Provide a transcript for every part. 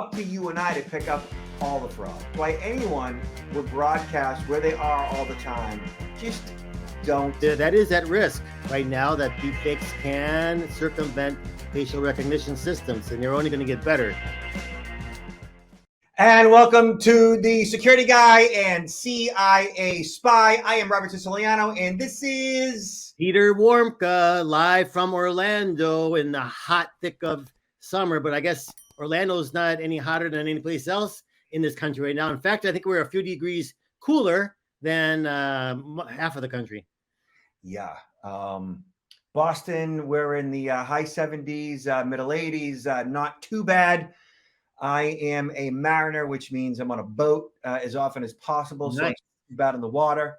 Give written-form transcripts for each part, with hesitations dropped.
up to you and I to pick up all the fraud. Why anyone would broadcast where they are all the time, just don't. That is at risk right now, that deepfakes can circumvent facial recognition systems, and they're only going to get better. And welcome to the Security Guy and CIA Spy. I am Robert Siciliano, and this is Peter Warmka, live from Orlando in the hot thick of summer. But I guess Orlando's not any hotter than any place else in this country right now. In fact, I think we're a few degrees cooler than half of the country. Yeah. Boston, we're in the high 70s, middle 80s, not too bad. I am a mariner, which means I'm on a boat as often as possible. Nice. So it's too bad in the water.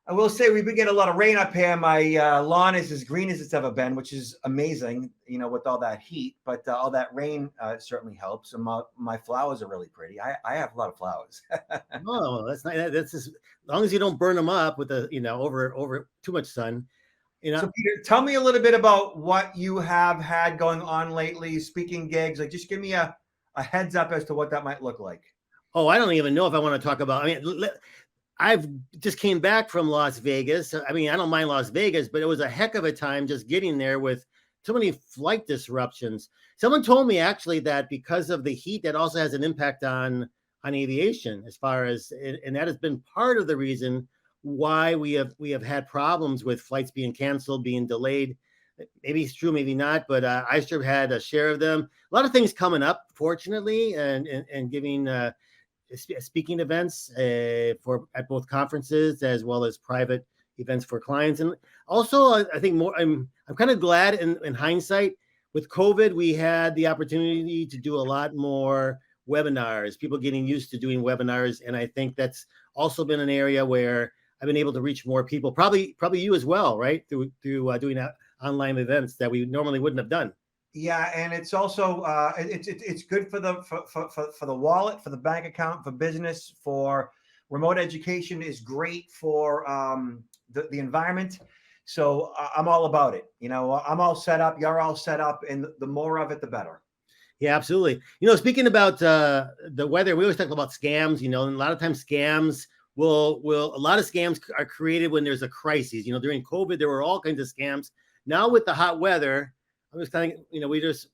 I will say we've been getting a lot of rain up here. My lawn is as green as it's ever been, which is amazing, you know, with all that heat. But all that rain certainly helps. And my flowers are really pretty. I have a lot of flowers. Oh, that's nice. That's just, as long as you don't burn them up with the, over too much sun. So Peter, tell me a little bit about what you have had going on lately, speaking gigs. Like, just give me a heads up as to what that might look like. Oh, I don't even know if I want to talk about. I've just came back from Las Vegas. I mean, I don't mind Las Vegas, but it was a heck of a time just getting there with so many flight disruptions. Someone told me actually that because of the heat, that also has an impact on aviation, as far as, and that has been part of the reason why we have had problems with flights being canceled, being delayed. Maybe it's true, maybe not, but I sure had a share of them. A lot of things coming up, fortunately, and giving speaking events at both conferences as well as private events for clients. And also, I think I'm kind of glad in hindsight, with COVID, we had the opportunity to do a lot more webinars, people getting used to doing webinars. And I think that's also been an area where I've been able to reach more people, probably you as well, right? Through doing online events that we normally wouldn't have done. Yeah, and it's also it's good for the wallet, for the bank account, for business, for remote education is great for the environment. So I'm all about it. You know, I'm all set up. You're all set up, and the more of it, the better. Yeah, absolutely. Speaking about the weather, we always talk about scams. And a lot of times scams a lot of scams are created when there's a crisis. During COVID, there were all kinds of scams. Now with the hot weather, I'm just kind of, we just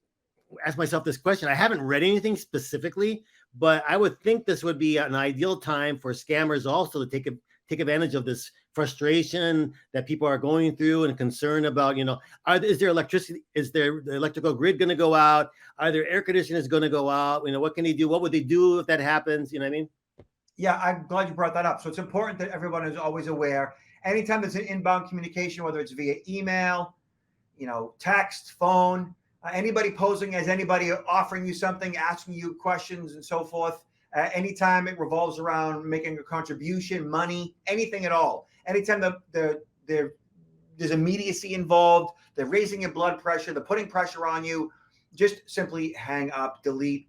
ask myself this question. I haven't read anything specifically, but I would think this would be an ideal time for scammers also to take advantage of this frustration that people are going through and concern about, is there electricity? Is there the electrical grid going to go out? Are there air conditioners going to go out? What can they do? What would they do if that happens? You know what I mean? Yeah, I'm glad you brought that up. So it's important that everyone is always aware. Anytime there's an inbound communication, whether it's via email, text, phone, anybody posing as anybody, offering you something, asking you questions and so forth. Anytime it revolves around making a contribution, money, anything at all. Anytime there's immediacy involved, they're raising your blood pressure, they're putting pressure on you, just simply hang up, delete,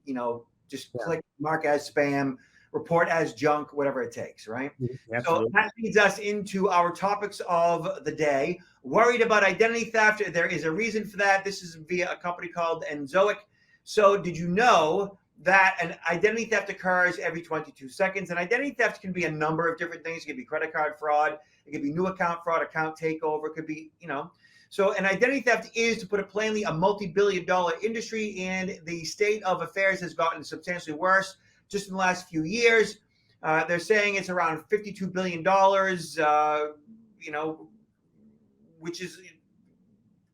click mark as spam, report as junk, whatever it takes, right? Absolutely. So that leads us into our topics of the day. Worried about identity theft. There is a reason for that. This is via a company called Enzoic. So did you know that an identity theft occurs every 22 seconds? And identity theft can be a number of different things. It could be credit card fraud. It could be new account fraud, account takeover. It could be, So an identity theft is, to put it plainly, a multi-billion-dollar industry, and the state of affairs has gotten substantially worse just in the last few years. They're saying it's around $52 billion, which is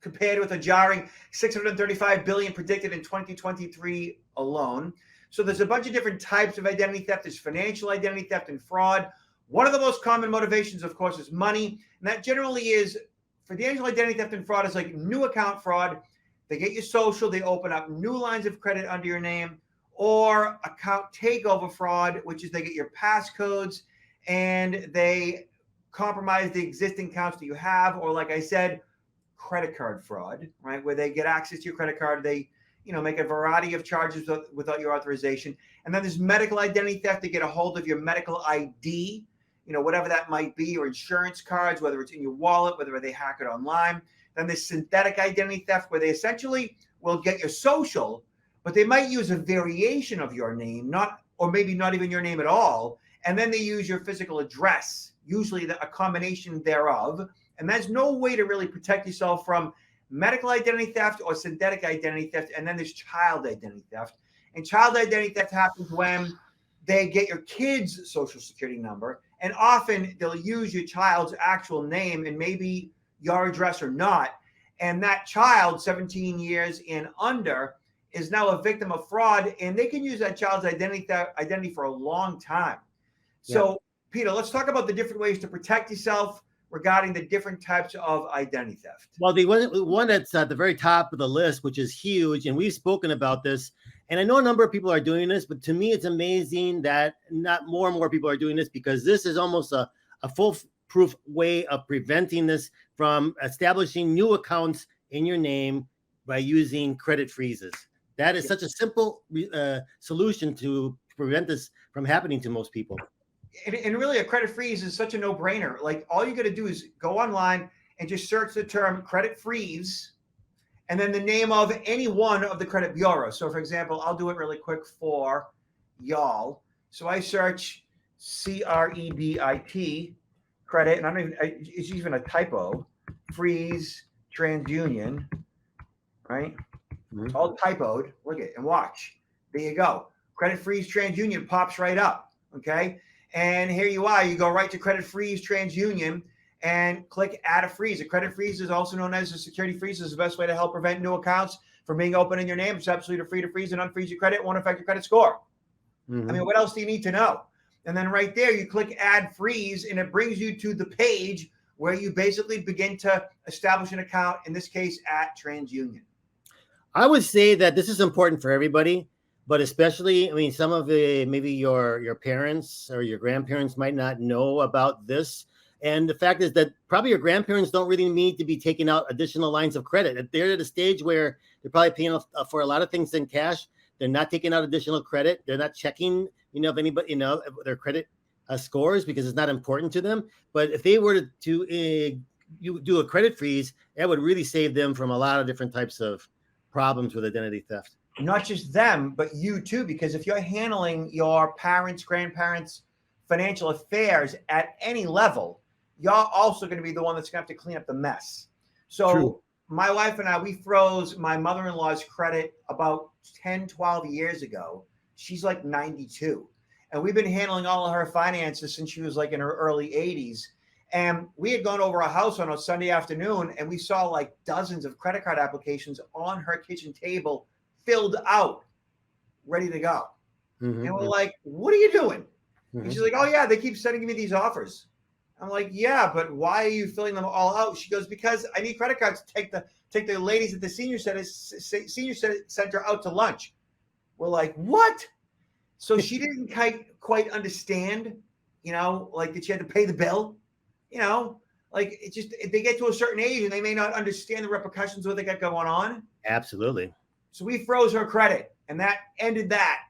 compared with a jarring $635 billion predicted in 2023 alone. So there's a bunch of different types of identity theft. There's financial identity theft and fraud. One of the most common motivations, of course, is money. And that generally is, financial identity theft and fraud is like new account fraud. They get your social, they open up new lines of credit under your name, or account takeover fraud, which is they get your passcodes and they compromise the existing accounts that you have, or like I said, credit card fraud, right? Where they get access to your credit card, they, make a variety of charges without your authorization. And then there's medical identity theft. They get a hold of your medical ID, whatever that might be, or insurance cards, whether it's in your wallet, whether they hack it online. Then there's synthetic identity theft, where they essentially will get your social, but they might use a variation of your name, or maybe not even your name at all. And then they use your physical address, usually a combination thereof. And there's no way to really protect yourself from medical identity theft or synthetic identity theft. And then there's child identity theft. And child identity theft happens when they get your kid's social security number. And often they'll use your child's actual name and maybe your address or not. And that child, 17 years and under, is now a victim of fraud. And they can use that child's identity for a long time. So, Peter, let's talk about the different ways to protect yourself regarding the different types of identity theft. Well, the one that's at the very top of the list, which is huge, and we've spoken about this, and I know a number of people are doing this, but to me, it's amazing that not more and more people are doing this, because this is almost a foolproof way of preventing this from establishing new accounts in your name by using credit freezes. That is such a simple solution to prevent this from happening to most people. And really, a credit freeze is such a no-brainer. Like, all you got to do is go online and just search the term credit freeze and then the name of any one of the credit bureaus. So, for example, I'll do it really quick for y'all. So I search CREDIT, credit, and I don't even, it's even a typo, freeze, TransUnion, right? It's all typoed. Look at it and watch. There you go. Credit freeze, TransUnion pops right up, okay? And here you are. You go right to credit freeze, TransUnion, and click add a freeze. A credit freeze is also known as a security freeze. Is the best way to help prevent new accounts from being opened in your name. It's absolutely free to freeze and unfreeze your credit. It won't affect your credit score. I mean, what else do you need to know? And then right there, you click add freeze, and it brings you to the page where you basically begin to establish an account, in this case, at TransUnion. I would say that this is important for everybody, but especially, I mean, some of the, maybe your parents or your grandparents might not know about this. And the fact is that probably your grandparents don't really need to be taking out additional lines of credit. They're at a stage where they're probably paying for a lot of things in cash. They're not taking out additional credit. They're not checking, if anybody, their credit scores, because it's not important to them. But if they were to you do a credit freeze, that would really save them from a lot of different types of problems with identity theft. Not just them, but you too, because if you're handling your parents, grandparents' financial affairs at any level, you're also going to be the one that's going to have to clean up the mess. So True. My wife and I, we froze my mother-in-law's credit about 10, 12 years ago. She's like 92. And we've been handling all of her finances since she was like in her early 80s. And we had gone over a house on a Sunday afternoon, and we saw like dozens of credit card applications on her kitchen table, filled out, ready to go. And we're like, what are you doing? And she's like, oh yeah, they keep sending me these offers. I'm like, yeah, but why are you filling them all out? She goes, because I need credit cards to take the ladies at the senior center out to lunch. We're like, what? So she didn't quite understand, like that she had to pay the bill. Like it just, if they get to a certain age and they may not understand the repercussions of what they got going on. Absolutely. So we froze her credit, and that ended that,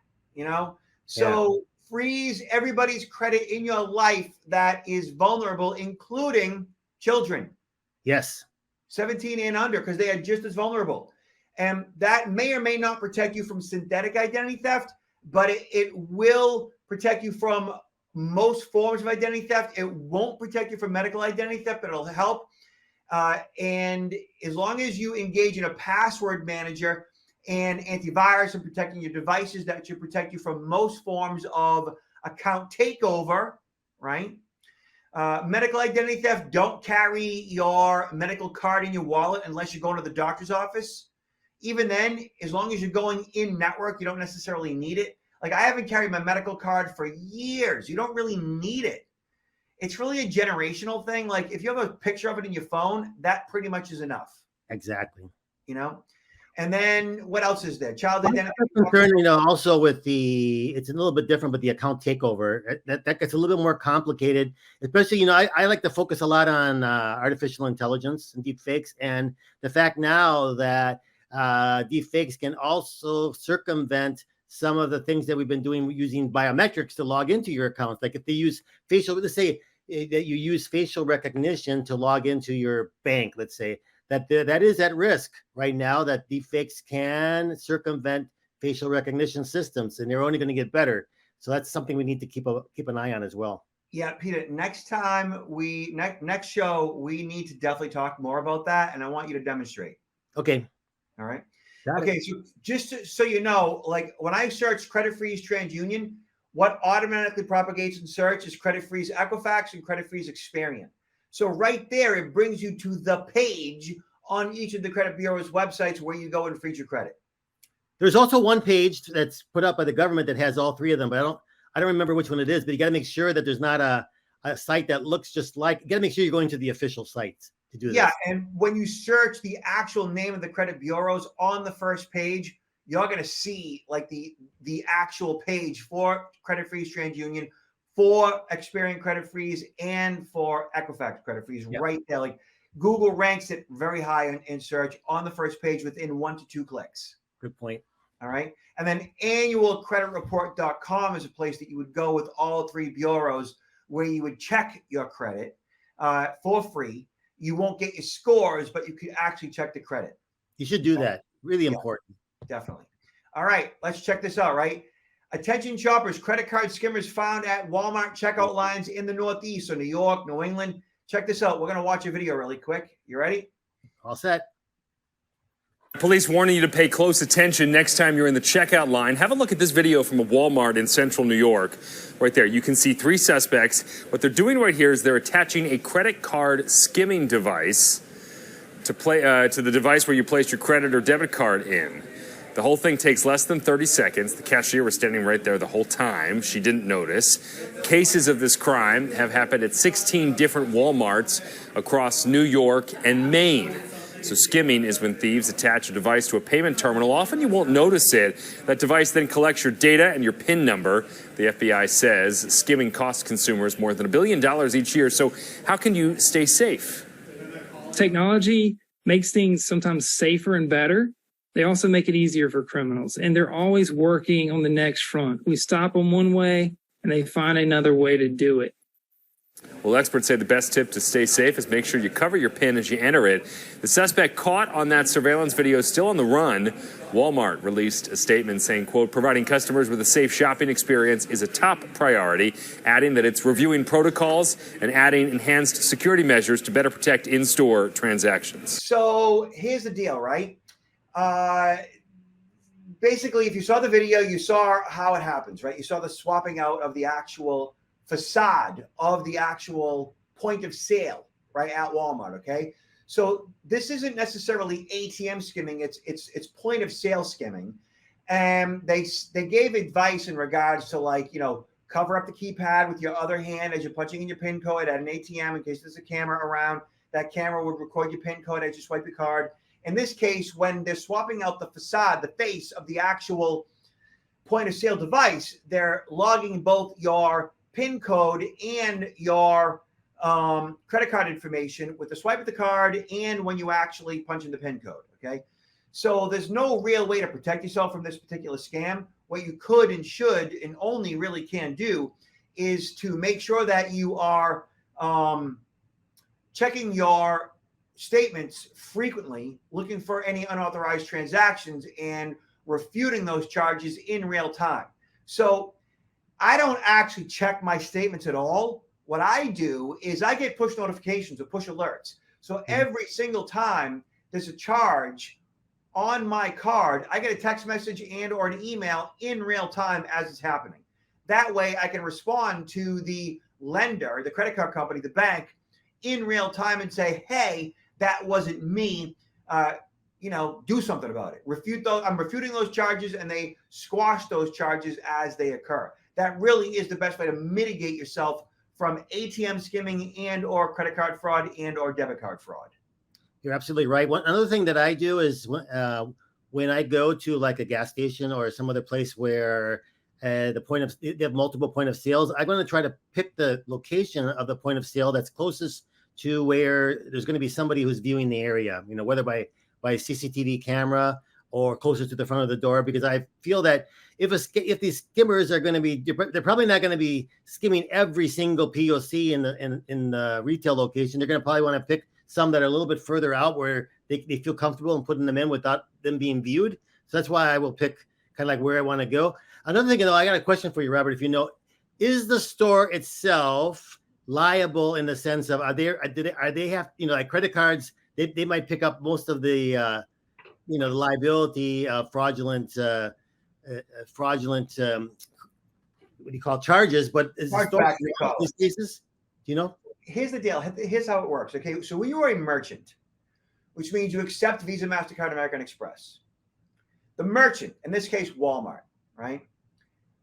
So freeze everybody's credit in your life that is vulnerable, including children. Yes. 17 and under, because they are just as vulnerable. And that may or may not protect you from synthetic identity theft, but it will protect you from most forms of identity theft. It won't protect you from medical identity theft, but it'll help. And as long as you engage in a password manager and antivirus and protecting your devices, that should protect you from most forms of account takeover, right? Medical identity theft, don't carry your medical card in your wallet unless you're going to the doctor's office. Even then, as long as you're going in network, you don't necessarily need it. Like, I haven't carried my medical card for years. You don't really need it. It's really a generational thing. Like, if you have a picture of it in your phone, that pretty much is enough. Exactly. And then what else is there? Child identity. Concern, also with it's a little bit different, but the account takeover, that gets a little bit more complicated, especially, I like to focus a lot on artificial intelligence and deep fakes. And the fact now that deep fakes can also circumvent some of the things that we've been doing using biometrics to log into your accounts. Like if they use let's say that you use facial recognition to log into your bank, let's say, that is at risk right now, that deepfakes can circumvent facial recognition systems, and they're only going to get better. So that's something we need to keep an eye on as well. Yeah, Peter, next time next show, we need to definitely talk more about that, and I want you to demonstrate. Okay. All right. Got Okay, it. so just so you know, like when I search Credit Freeze TransUnion, what automatically propagates in search is Credit Freeze Equifax and Credit Freeze Experian. So right there, it brings you to the page on each of the credit bureau's websites where you go and freeze your credit. There's also one page that's put up by the government that has all three of them, but I don't remember which one it is, but you got to make sure that there's not a site that looks just like, you got to make sure you're going to the official sites to do this. Yeah, and when you search the actual name of the credit bureaus on the first page, you're going to see like the actual page for Credit Freeze TransUnion, for Experian Credit Freeze, and for Equifax Credit Freeze. Yep. Right there. Like Google ranks it very high in search on the first page within 1 to 2 clicks. Good point. All right. And then annualcreditreport.com is a place that you would go with all three bureaus where you would check your credit for free. You won't get your scores, but you could actually check the credit. You should do that. Really important. Definitely. All right. Let's check this out, right? Attention shoppers, credit card skimmers found at Walmart checkout lines in the Northeast, so New York, New England. Check this out. We're going to watch a video really quick. You ready? All set. Police warning you to pay close attention next time you're in the checkout line. Have a look at this video from a Walmart in central New York. Right there, you can see 3 suspects. What they're doing right here is they're attaching a credit card skimming device to the device where you place your credit or debit card in. The whole thing takes less than 30 seconds. The cashier was standing right there the whole time. She didn't notice. Cases of this crime have happened at 16 different Walmarts across New York and Maine. So skimming is when thieves attach a device to a payment terminal. Often you won't notice it. That device then collects your data and your PIN number. The FBI says skimming costs consumers more than $1 billion each year. So how can you stay safe? Technology makes things sometimes safer and better. They also make it easier for criminals, and they're always working on the next front. We stop them one way, and they find another way to do it. Well, experts say the best tip to stay safe is make sure you cover your PIN as you enter it. The suspect caught on that surveillance video is still on the run. Walmart released a statement saying, quote, providing customers with a safe shopping experience is a top priority, adding that it's reviewing protocols and adding enhanced security measures to better protect in-store transactions. So here's the deal, right? Basically, if you saw the video, you saw how it happens, right? You saw the swapping out of the actual facade of the actual point of sale, right, at Walmart, okay? So this isn't necessarily ATM skimming, it's point of sale skimming. And they gave advice in regards to, like, you know, cover up the keypad with your other hand as you're punching in your PIN code at an ATM in case there's a camera around. That camera would record your PIN code as you swipe your card. In this case, when they're swapping out the facade, the face of the actual point of sale device, they're logging both your PIN code and your credit card information with the swipe of the card and when you actually punch in the PIN code, okay? So there's no real way to protect yourself from this particular scam. What you could and should and only really can do is to make sure that you are checking your statements frequently, looking for any unauthorized transactions and refuting those charges in real time. So I don't actually check my statements at all. What I do is I get push notifications or push alerts. So every single time there's a charge on my card, I get a text message and or an email in real time as it's happening. That way I can respond to the lender, the credit card company, the bank, in real time and say, hey, that wasn't me. Do something about it. Refute those. I'm refuting those charges, and they squash those charges as they occur. That really is the best way to mitigate yourself from ATM skimming and or credit card fraud and or debit card fraud. You're absolutely right. Another thing that I do is when I go to like a gas station or some other place where they have multiple point of sales, I'm going to try to pick the location of the point of sale that's closest to where there's going to be somebody who's viewing the area, you know, whether by CCTV camera or closer to the front of the door, because I feel that if these skimmers are going to be, they're probably not going to be skimming every single POC in the retail location. They're going to probably want to pick some that are a little bit further out where they feel comfortable in putting them in without them being viewed. So that's why I will pick kind of like where I want to go. Another thing, though, I got a question for you, Robert. If you know, is the store itself liable in the sense of are they have, like credit cards? They might pick up most of the the liability of fraudulent what do you call charges, but is the store in these cases? Do you know? Here's the deal. Here's how it works. Okay, so when you are a merchant, which means you accept Visa, MasterCard, American Express, the merchant, in this case Walmart, right?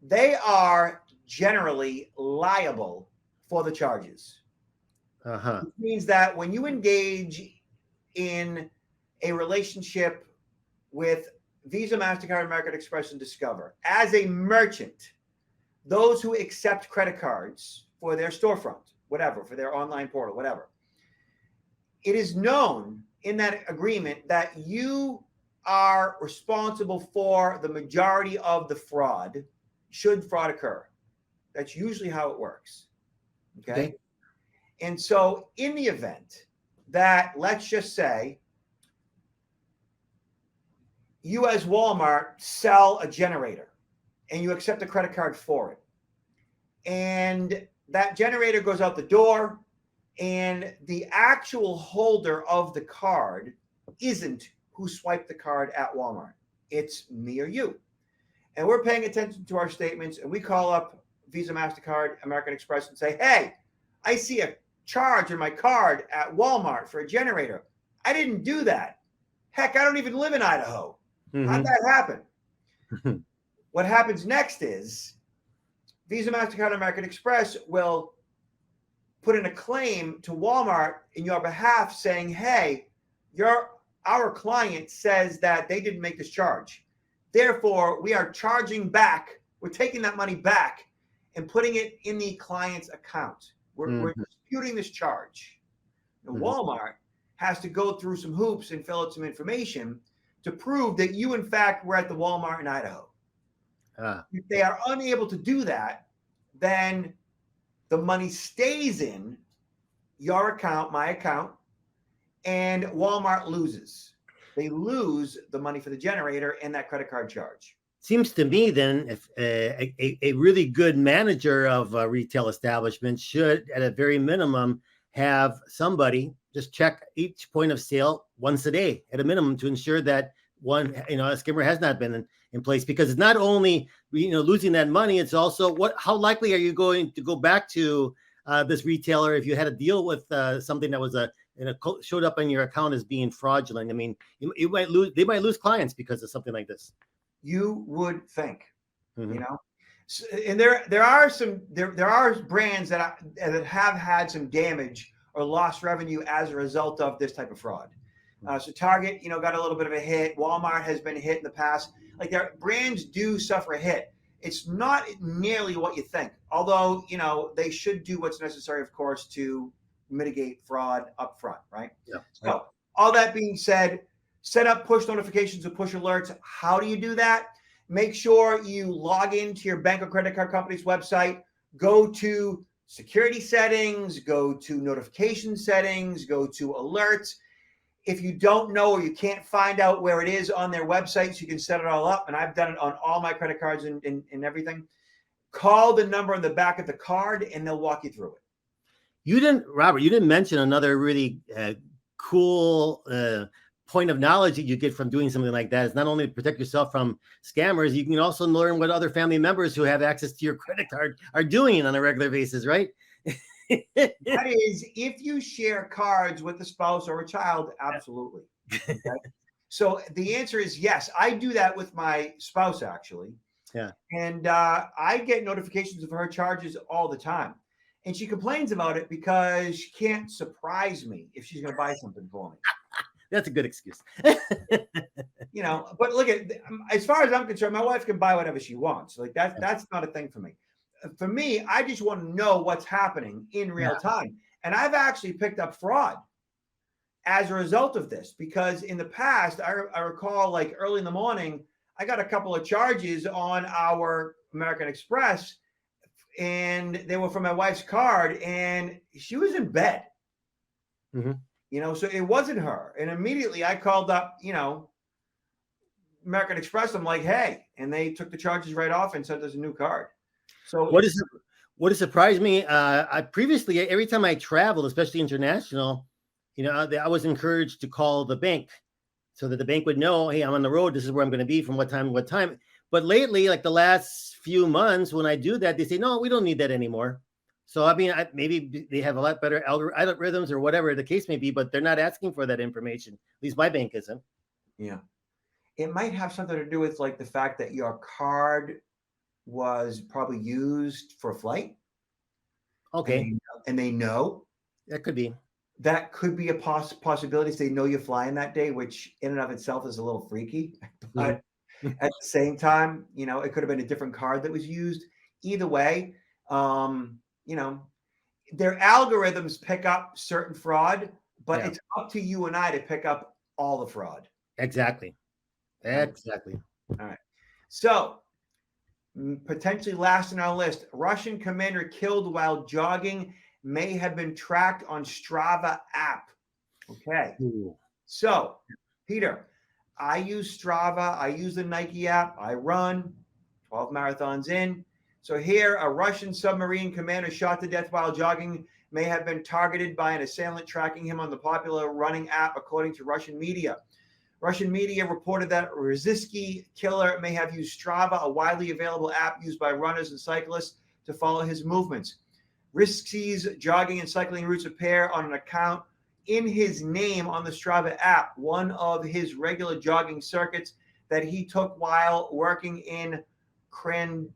They are generally liable for the charges. Which means that when you engage in a relationship with Visa, MasterCard, American Express, and Discover, as a merchant, those who accept credit cards for their storefront, whatever, for their online portal, whatever, it is known in that agreement that you are responsible for the majority of the fraud, should fraud occur. That's usually how it works. Okay. And so in the event that, let's just say, you as Walmart sell a generator and you accept a credit card for it, and that generator goes out the door, and the actual holder of the card isn't who swiped the card at Walmart. It's me or you. And we're paying attention to our statements, and we call up Visa, MasterCard, American Express and say, hey, I see a charge on my card at Walmart for a generator. I didn't do that. Heck, I don't even live in Idaho. How'd that happen? What happens next is Visa, MasterCard, American Express will put in a claim to Walmart in your behalf saying, hey, our client says that they didn't make this charge. Therefore, we are charging back. We're taking that money back and putting it in the client's account. We're disputing this charge. Now, Walmart has to go through some hoops and fill out some information to prove that you, in fact, were at the Walmart in Idaho. If they are unable to do that, then the money stays in your account, my account, and Walmart loses. They lose the money for the generator and that credit card charge. Seems to me then if a really good manager of a retail establishment should, at a very minimum, have somebody just check each point of sale once a day at a minimum to ensure that a skimmer has not been in place, because it's not only losing that money, it's also how likely are you going to go back to this retailer if you had to deal with something that was showed up on your account as being fraudulent. I mean, they might lose clients because of something like this. You would think, and there are brands that have had some damage or lost revenue as a result of this type of fraud. So Target, got a little bit of a hit. Walmart has been hit in the past. Like, their brands do suffer a hit. It's not nearly what you think. Although, they should do what's necessary, of course, to mitigate fraud up front, right? Yeah. So all that being said, set up push notifications and push alerts. How do you do that? Make sure you log into your bank or credit card company's website, go to security settings, go to notification settings, go to alerts. If you don't know or you can't find out where it is on their websites, you can set it all up. And I've done it on all my credit cards and everything. Call the number on the back of the card and they'll walk you through it. Robert, you didn't mention another really cool point of knowledge that you get from doing something like that. Is not only to protect yourself from scammers, you can also learn what other family members who have access to your credit card are doing on a regular basis, right? That is, if you share cards with a spouse or a child, absolutely. Okay? So the answer is yes. I do that with my spouse, actually. Yeah. And I get notifications of her charges all the time. And she complains about it because she can't surprise me if she's going to buy something for me. That's a good excuse. But look, as far as I'm concerned, my wife can buy whatever she wants. Like, that's not a thing for me. For me, I just want to know what's happening in real time. And I've actually picked up fraud as a result of this, because in the past, I recall, like, early in the morning, I got a couple of charges on our American Express, and they were from my wife's card, and she was in bed. So it wasn't her. And immediately I called up, American Express them like, hey, and they took the charges right off and sent us a new card. So What has surprised me, I previously, every time I traveled, especially international, I was encouraged to call the bank so that the bank would know, hey, I'm on the road. This is where I'm going to be from what time to what time. But lately, like the last few months, when I do that, they say, no, we don't need that anymore. So, I mean, maybe they have a lot better algorithms or whatever the case may be, but they're not asking for that information. At least my bank isn't. Yeah. It might have something to do with like the fact that your card was probably used for a flight. Okay. And they know. That could be. That could be a possibility. They know you're flying that day, which in and of itself is a little freaky. But at the same time, it could have been a different card that was used. Either way, their algorithms pick up certain fraud, but it's up to you and I to pick up all the fraud. Exactly. All right. So potentially last on our list, Russian commander killed while jogging may have been tracked on Strava app. Okay. Ooh. So, Peter, I use Strava. I use the Nike app. I run 12 marathons in. So here, a Russian submarine commander shot to death while jogging may have been targeted by an assailant tracking him on the popular running app, according to Russian media. Russian media reported that Rizitsky killer may have used Strava, a widely available app used by runners and cyclists to follow his movements. Rizitsky's jogging and cycling routes appear on an account in his name on the Strava app. One of his regular jogging circuits that he took while working in Krandonar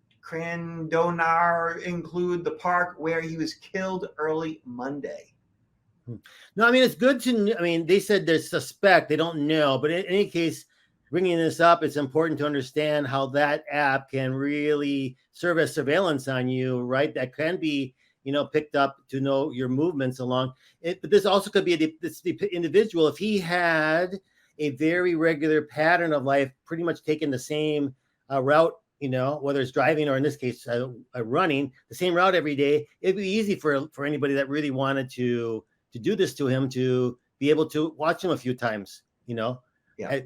include the park where he was killed early Monday. No, I mean, it's good to, they said they suspect, they don't know, but in any case, bringing this up, it's important to understand how that app can really serve as surveillance on you, right? That can be, picked up to know your movements along it. But this also could be the individual, if he had a very regular pattern of life, pretty much taking the same route, whether it's driving or in this case, running the same route every day, it'd be easy for anybody that really wanted to do this to him to be able to watch him a few times, Yeah.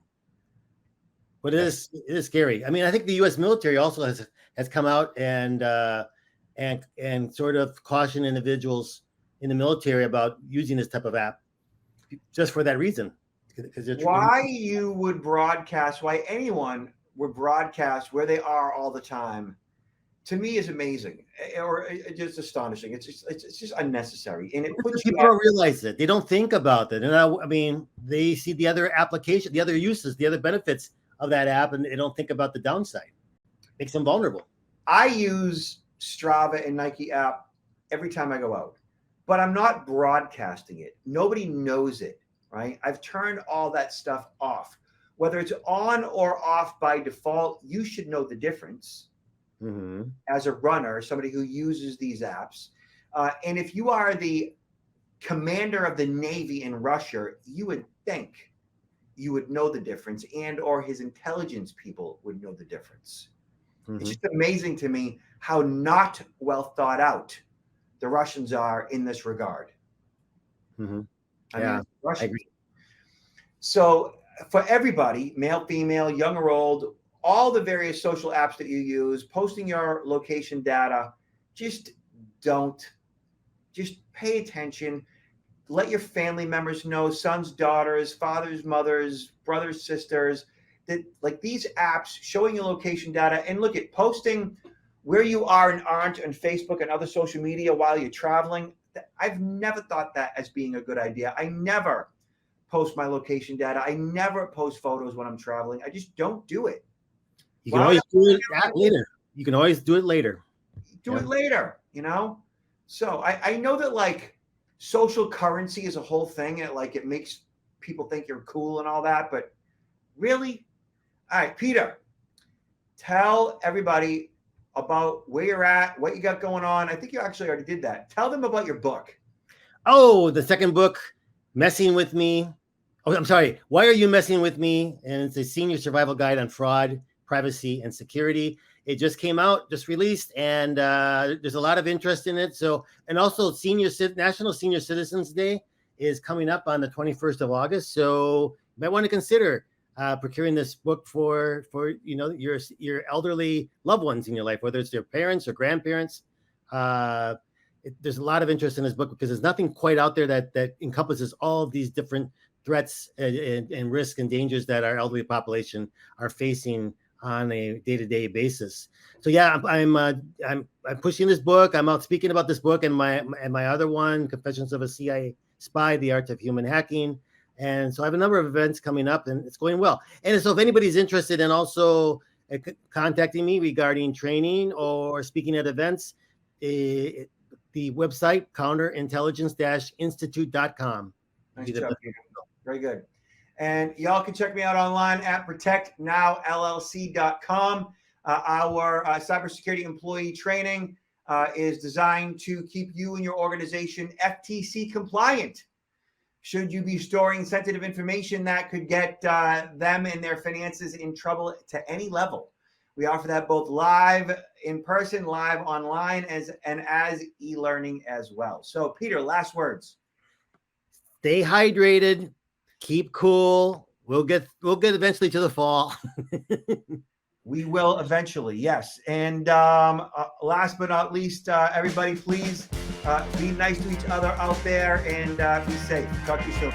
But it is scary. I mean, I think the U.S. military also has come out and sort of caution individuals in the military about using this type of app just for that reason. Why anyone would broadcast where they are all the time, to me, is amazing, or just astonishing. It's just unnecessary, and it puts people don't realize it. They don't think about it, and they see the other application, the other uses, the other benefits of that app, and they don't think about the downside. Makes them vulnerable. I use Strava and Nike app every time I go out, but I'm not broadcasting it. Nobody knows it, right? I've turned all that stuff off. Whether it's on or off by default, you should know the difference. Mm-hmm. As a runner, somebody who uses these apps. And if you are the commander of the Navy in Russia, you would think you would know the difference, and or his intelligence people would know the difference. Mm-hmm. It's just amazing to me how not well thought out the Russians are in this regard. Mm-hmm. I agree. So for everybody, male, female, young or old, all the various social apps that you use, posting your location data, just pay attention. Let your family members know, sons, daughters, fathers, mothers, brothers, sisters, that like these apps showing your location data, and look at posting where you are and aren't on Facebook and other social media while you're traveling. I've never thought that as being a good idea. I never post my location data. I never post photos when I'm traveling. I just don't do it. You can always do it later. You can always do it later. Do it later, So I know that like social currency is a whole thing, and like it makes people think you're cool and all that, but really? All right, Peter, tell everybody about where you're at, what you got going on. I think you actually already did that. Tell them about your book. Oh, the second book, Messing With Me. Oh, I'm sorry. Why Are You Messing With Me? And it's a senior survival guide on fraud, privacy, and security. It just came out, just released, and there's a lot of interest in it. So, and also National Senior Citizens Day is coming up on the 21st of August. So you might want to consider procuring this book for your elderly loved ones in your life, whether it's their parents or grandparents. There's a lot of interest in this book because there's nothing quite out there that encompasses all of these different threats and risks and dangers that our elderly population are facing on a day-to-day basis. So yeah, I'm pushing this book. I'm out speaking about this book and my other one, Confessions of a CIA Spy: The Art of Human Hacking. And so I have a number of events coming up, and it's going well. And so if anybody's interested in also contacting me regarding training or speaking at events, the website counterintelligence-institute.com. Nice job, Peter. Very good. And y'all can check me out online at protectnowllc.com. Our cybersecurity employee training is designed to keep you and your organization FTC compliant. Should you be storing sensitive information that could get them and their finances in trouble to any level? We offer that both live in person, live online, as e-learning as well. So, Peter, last words. Stay hydrated, keep cool. We'll get eventually to the fall. We will eventually, yes. And last but not least, everybody, please be nice to each other out there and be safe. Talk to you soon.